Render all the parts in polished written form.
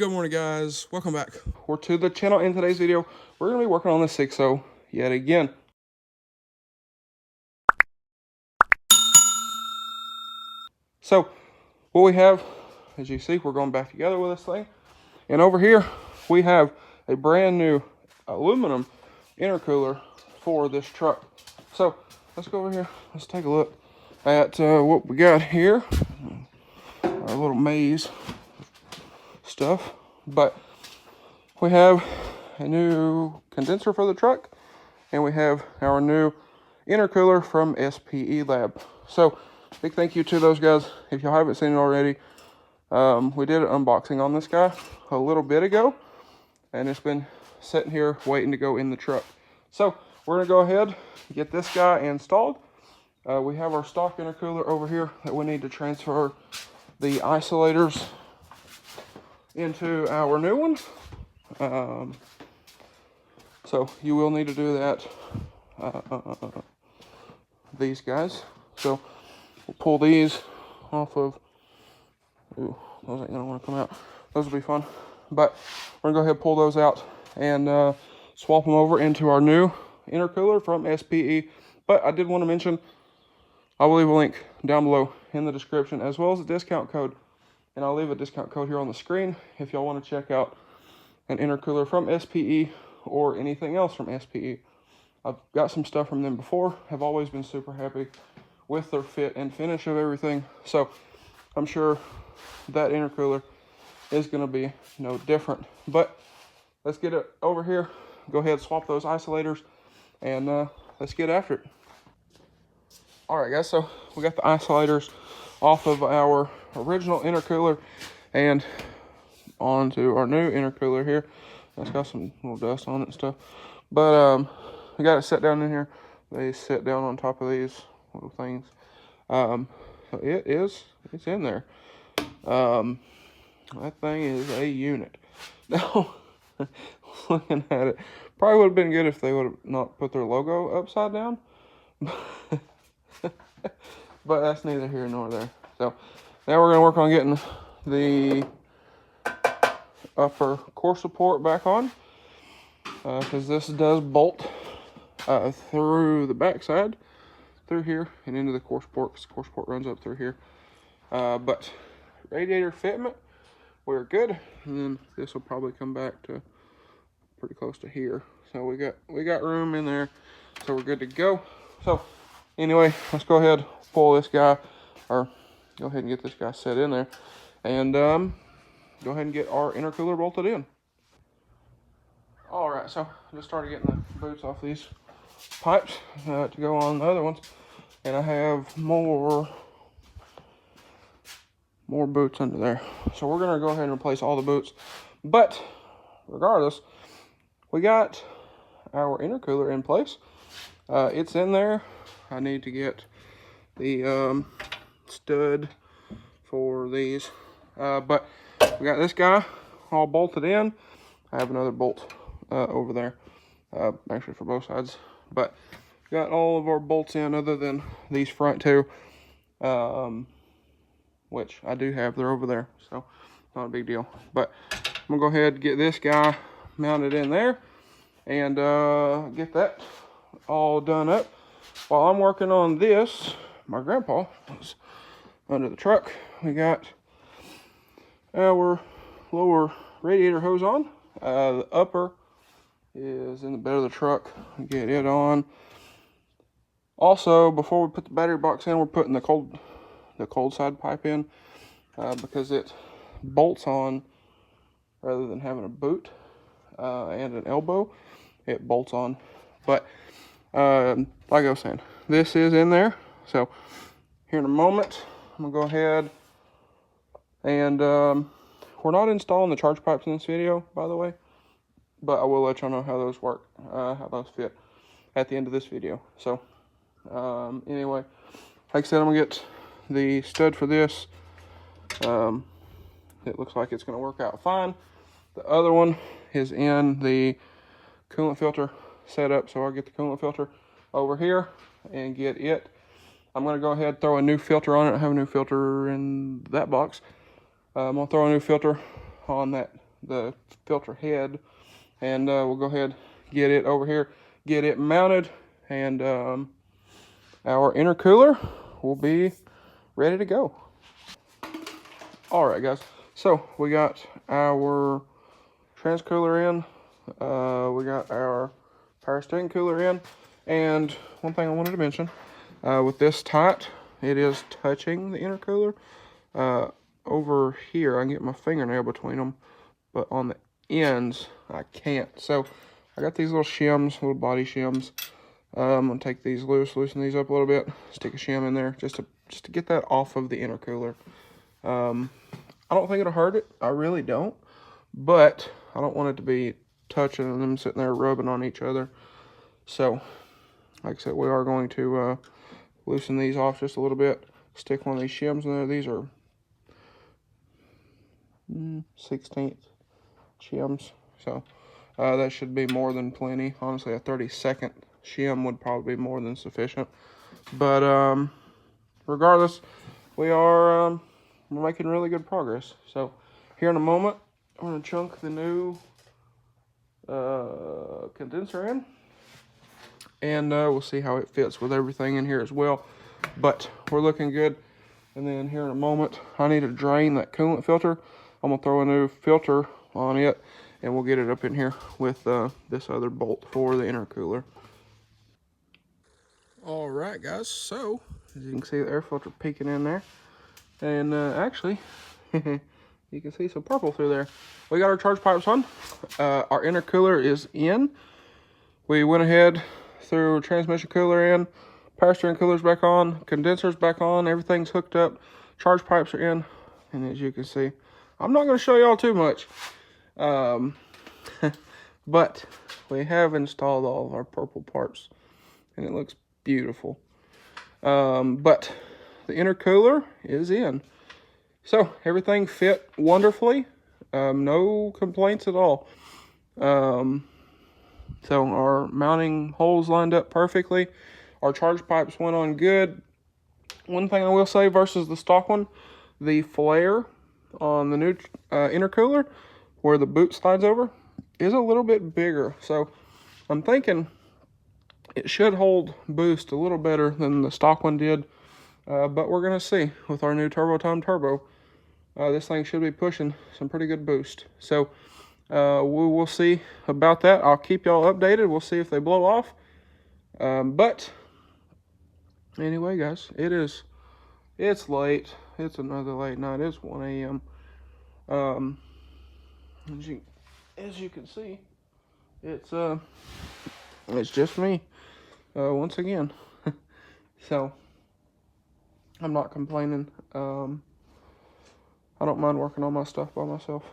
Good morning, guys. Welcome back. We're to the channel. In today's video, we're going to be working on the 6.0 yet again. So, what we have, as you see, we're going back together with this thing. And over here, we have a brand new aluminum intercooler for this truck. So, let's go over here. Let's take a look at what we got here. Our little maze stuff. But we have a new condenser for the truck, and we have our new intercooler from SPELAB. So, big thank you to those guys. If y'all haven't seen it already, we did an unboxing on this guy a little bit ago, and it's been sitting here waiting to go in the truck. So, we're going to go ahead and get this guy installed. We have our stock intercooler over here that we need to transfer the isolators into our new one. So you will need to do that, these guys. So we'll pull these off of, ooh, those ain't gonna wanna come out. Those will be fun. But we're gonna go ahead and pull those out and swap them over into our new intercooler from SPE. But I did want to mention, I will leave a link down below in the description, as well as a discount code. And I'll leave a discount code here on the screen if y'all want to check out an intercooler from SPE or anything else from SPE. I've got some stuff from them before. Have always been super happy with their fit and finish of everything. So I'm sure that intercooler is going to be no different. But let's get it over here. Go ahead and swap those isolators, and let's get after it. Alright guys, so we got the isolators off of our original intercooler and onto our new intercooler here. It's got some little dust on it and stuff. But we got it set down in here. They sit down on top of these little things. So it's in there. That thing is a unit. Now, looking at it, probably would have been good if they would have not put their logo upside down. But that's neither here nor there. So now we're going to work on getting the upper core support back on, because this does bolt through the backside, through here and into the core support, because the core support runs up through here. But radiator fitment, we're good, and then this will probably come back to pretty close to here. So we got room in there, so we're good to go. So anyway, let's go ahead, pull this guy, or go ahead and get this guy set in there, and go ahead and get our intercooler bolted in. Alright, so I just started getting the boots off these pipes to go on the other ones, and I have more boots under there. So we're going to go ahead and replace all the boots, but regardless, we got our intercooler in place. It's in there. I need to get the stud for these, but we got this guy all bolted in. I have another bolt over there, actually for both sides, but got all of our bolts in other than these front two, which I do have. They're over there, so not a big deal. But I'm gonna go ahead and get this guy mounted in there and get that all done up. While I'm working on this, my grandpa is under the truck. We got our lower radiator hose on. The upper is in the bed of the truck. Get it on. Also, before we put the battery box in, we're putting the cold side pipe in, because it bolts on rather than having a boot and an elbow. It bolts on. But like I was saying, this is in there. So here in a moment, I'm gonna go ahead and we're not installing the charge pipes in this video, by the way, but I will let y'all know how those work, how those fit at the end of this video. So anyway, like I said, I'm gonna get the stud for this. It looks like it's gonna work out fine. The other one is in the coolant filter setup, so I'll get the coolant filter over here and get it. I'm going to go ahead and throw a new filter on it. I have a new filter in that box. I'm going to throw a new filter on that the filter head, and we'll go ahead get it over here, get it mounted, and our intercooler will be ready to go. All right, guys. So we got our transcooler in. We got our power steering cooler in. And one thing I wanted to mention, with this tight, it is touching the intercooler. Over here, I can get my fingernail between them, but on the ends, I can't. So I got these little shims, little body shims. I'm gonna take these loose, loosen these up a little bit, stick a shim in there just to get that off of the intercooler. I don't think it'll hurt it. I really don't. But I don't want it to be touching and them sitting there rubbing on each other. So, like I said, we are going to loosen these off just a little bit. Stick one of these shims in there. These are 16th shims. So, that should be more than plenty. Honestly, a 32nd shim would probably be more than sufficient. But, regardless, we're making really good progress. So here in a moment, I'm going to chunk the new condenser in, and we'll see how it fits with everything in here as well. But we're looking good. And then here in a moment, I need to drain that coolant filter. I'm going to throw a new filter on it, and we'll get it up in here with this other bolt for the intercooler. All right, guys. So as you can see, the air filter peeking in there. And actually, you can see some purple through there. We got our charge pipes on. Our intercooler is in. We went ahead, threw transmission cooler in, power steering cooler's back on, condenser's back on, everything's hooked up, charge pipes are in. And as you can see, I'm not going to show y'all too much. But we have installed all of our purple parts, and it looks beautiful. But the intercooler is in. So everything fit wonderfully. No complaints at all. So our mounting holes lined up perfectly. Our charge pipes went on good. One thing I will say versus the stock one, the flare on the new intercooler, where the boot slides over, is a little bit bigger. So I'm thinking it should hold boost a little better than the stock one did. But we're going to see with our new Turbo Time Turbo. This thing should be pushing some pretty good boost. So we will see about that. I'll keep y'all updated. We'll see if they blow off. But anyway, guys, it's late. It's another late night. It's 1 a.m. As you can see, it's just me once again. So I'm not complaining. I don't mind working on my stuff by myself.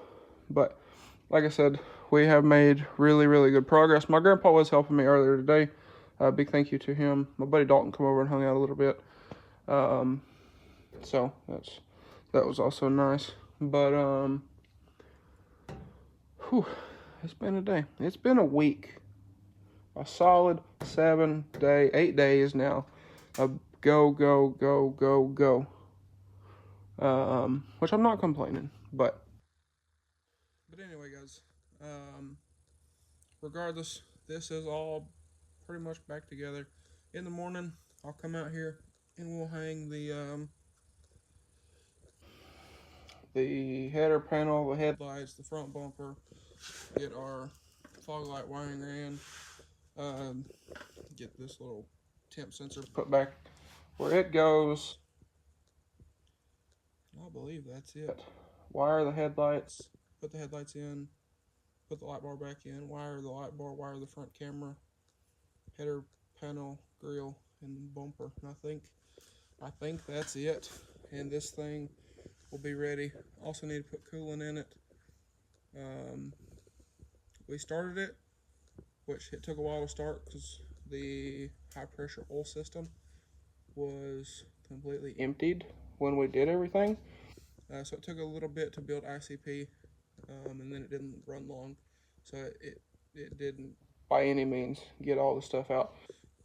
But like I said, we have made really, really good progress. My grandpa was helping me earlier today. Big thank you to him. My buddy Dalton come over and hung out a little bit. So that was also nice. But it's been a day. It's been a week. A solid 8 days now. Go, go, go, go, go. Which I'm not complaining, but anyway, guys, regardless, this is all pretty much back together. In the morning, I'll come out here and we'll hang the header panel, the headlights, the front bumper, get our fog light wiring in, get this little temp sensor put back where it goes. I believe that's it. Wire the headlights, put the headlights in, put the light bar back in, wire the light bar, wire the front camera, header panel, grill, and bumper. And I think that's it. And this thing will be ready. Also need to put coolant in it. We started it, which it took a while to start because the high pressure oil system was completely emptied when we did everything. So it took a little bit to build ICP, and then it didn't run long. So it didn't by any means get all the stuff out.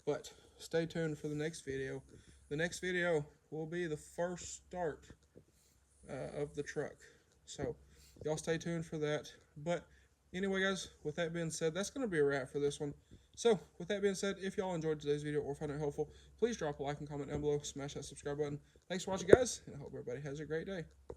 But stay tuned for the next video. The next video will be the first start of the truck. So y'all stay tuned for that. But anyway, guys, with that being said, that's going to be a wrap for this one. So, with that being said, if y'all enjoyed today's video or found it helpful, please drop a like and comment down below. Smash that subscribe button. Thanks for watching, guys, and I hope everybody has a great day.